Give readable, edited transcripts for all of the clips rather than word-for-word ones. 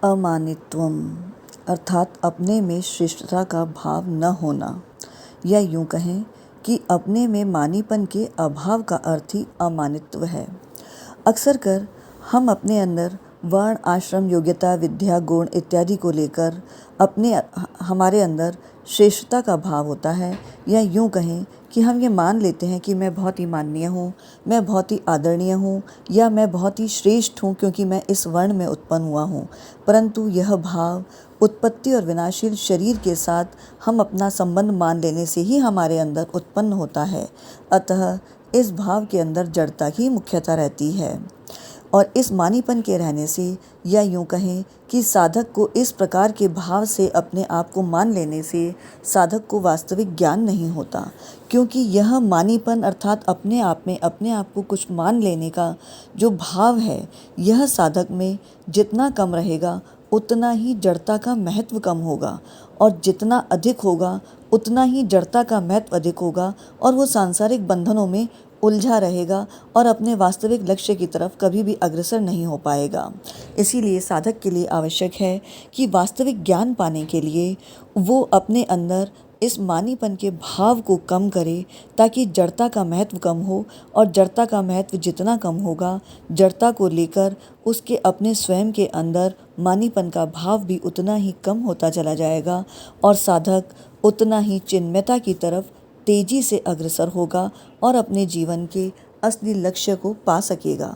अमानित्वम अर्थात अपने में श्रेष्ठता का भाव न होना, या यूँ कहें कि अपने में मानीपन के अभाव का अर्थ ही अमानित्व है। अक्सर कर हम अपने अंदर वर्ण, आश्रम, योग्यता, विद्या, गुण इत्यादि को लेकर हमारे अंदर श्रेष्ठता का भाव होता है, या यूँ कहें कि हम ये मान लेते हैं कि मैं बहुत ही माननीय हूँ, मैं बहुत ही आदरणीय हूँ, या मैं बहुत ही श्रेष्ठ हूँ क्योंकि मैं इस वर्ण में उत्पन्न हुआ हूँ। परंतु यह भाव उत्पत्ति और विनाशील शरीर के साथ हम अपना संबंध मान लेने से ही हमारे अंदर उत्पन्न होता है। अतः इस भाव के अंदर जड़ता ही मुख्यतः रहती है, और इस मानीपन के रहने से, या यूँ कहें कि साधक को इस प्रकार के भाव से अपने आप को मान लेने से साधक को वास्तविक ज्ञान नहीं होता, क्योंकि यह मानीपन अर्थात अपने आप में अपने आप को कुछ मान लेने का जो भाव है, यह साधक में जितना कम रहेगा उतना ही जड़ता का महत्व कम होगा, और जितना अधिक होगा उतना ही जड़ता का महत्व अधिक होगा, और वो सांसारिक बंधनों में उलझा रहेगा और अपने वास्तविक लक्ष्य की तरफ कभी भी अग्रसर नहीं हो पाएगा। इसीलिए साधक के लिए आवश्यक है कि वास्तविक ज्ञान पाने के लिए वो अपने अंदर इस मानीपन के भाव को कम करे, ताकि जड़ता का महत्व कम हो, और जड़ता का महत्व जितना कम होगा, जड़ता को लेकर उसके अपने स्वयं के अंदर मानीपन का भाव भी उतना ही कम होता चला जाएगा, और साधक उतना ही चिन्मयता की तरफ तेजी से अग्रसर होगा और अपने जीवन के असली लक्ष्य को पा सकेगा।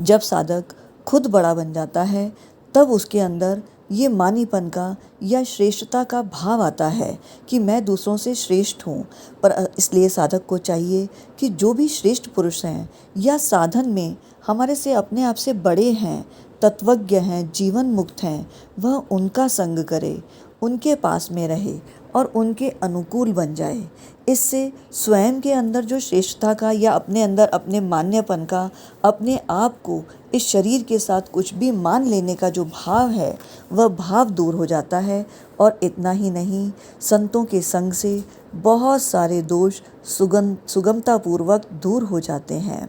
जब साधक खुद बड़ा बन जाता है तब उसके अंदर ये मानीपन का या श्रेष्ठता का भाव आता है कि मैं दूसरों से श्रेष्ठ हूँ। पर इसलिए साधक को चाहिए कि जो भी श्रेष्ठ पुरुष हैं या साधन में हमारे से अपने आप से बड़े हैं, तत्वज्ञ हैं, जीवन मुक्त हैं, वह उनका संग करे, उनके पास में रहे और उनके अनुकूल बन जाए। इससे स्वयं के अंदर जो श्रेष्ठता का या अपने अंदर अपने मान्यपन का, अपने आप को इस शरीर के साथ कुछ भी मान लेने का जो भाव है, वह भाव दूर हो जाता है। और इतना ही नहीं, संतों के संग से बहुत सारे दोष सुगमतापूर्वक दूर हो जाते हैं।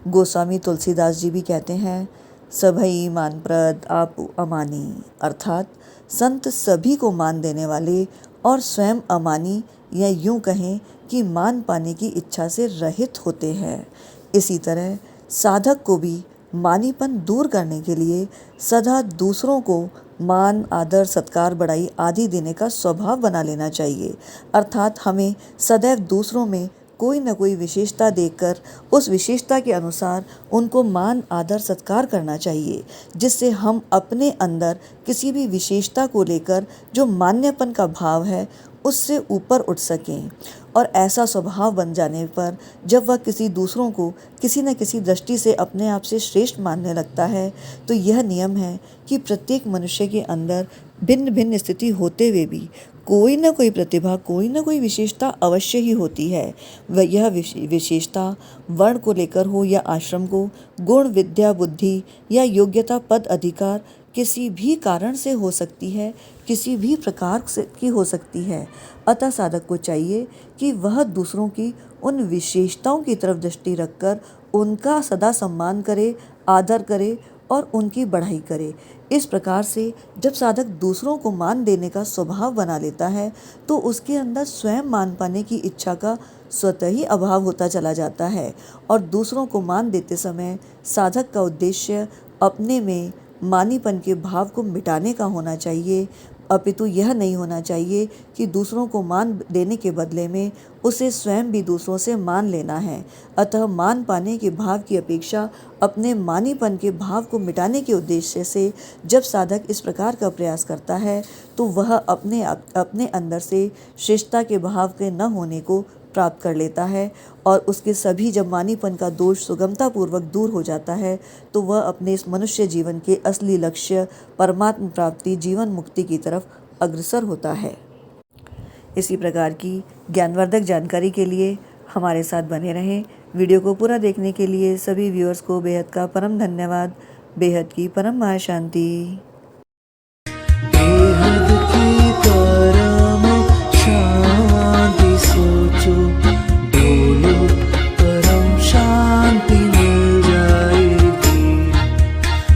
गोस्वामी तुलसीदास जी भी कहते हैं, सभई मानप्रद आप अमानी, अर्थात संत सभी को मान देने वाले और स्वयं अमानी, या यूँ कहें कि मान पाने की इच्छा से रहित होते हैं। इसी तरह साधक को भी मानीपन दूर करने के लिए सदा दूसरों को मान, आदर, सत्कार, बड़ाई आदि देने का स्वभाव बना लेना चाहिए। अर्थात हमें सदैव दूसरों में कोई न कोई विशेषता देखकर उस विशेषता के अनुसार उनको मान, आदर, सत्कार करना चाहिए, जिससे हम अपने अंदर किसी भी विशेषता को लेकर जो मान्यपन का भाव है उससे ऊपर उठ सकें। और ऐसा स्वभाव बन जाने पर जब वह किसी दूसरों को किसी न किसी दृष्टि से अपने आप से श्रेष्ठ मानने लगता है, तो यह नियम है कि प्रत्येक मनुष्य के अंदर भिन्न भिन्न स्थिति होते हुए भी कोई न कोई प्रतिभा, कोई न कोई विशेषता अवश्य ही होती है। वह यह विशेषता वर्ण को लेकर हो या आश्रम को, गुण, विद्या, बुद्धि या योग्यता, पद, अधिकार किसी भी कारण से हो सकती है, किसी भी प्रकार से की हो सकती है। अतः साधक को चाहिए कि वह दूसरों की उन विशेषताओं की तरफ दृष्टि रखकर उनका सदा सम्मान करे, आदर करे और उनकी बढ़ाई करे। इस प्रकार से जब साधक दूसरों को मान देने का स्वभाव बना लेता है, तो उसके अंदर स्वयं मान पाने की इच्छा का स्वतः ही अभाव होता चला जाता है। और दूसरों को मान देते समय साधक का उद्देश्य अपने में मानीपन के भाव को मिटाने का होना चाहिए, अपितु यह नहीं होना चाहिए कि दूसरों को मान देने के बदले में उसे स्वयं भी दूसरों से मान लेना है। अतः मान पाने के भाव की अपेक्षा अपने मानीपन के भाव को मिटाने के उद्देश्य से जब साधक इस प्रकार का प्रयास करता है, तो वह अपने अंदर से श्रेष्ठता के भाव के न होने को प्राप्त कर लेता है, और उसके सभी जब मानीपन का दोष सुगमतापूर्वक दूर हो जाता है, तो वह अपने इस मनुष्य जीवन के असली लक्ष्य परमात्म प्राप्ति, जीवन मुक्ति की तरफ अग्रसर होता है। इसी प्रकार की ज्ञानवर्धक जानकारी के लिए हमारे साथ बने रहें। वीडियो को पूरा देखने के लिए सभी व्यूअर्स को बेहद का परम धन्यवाद। बेहद की परम महाशांति।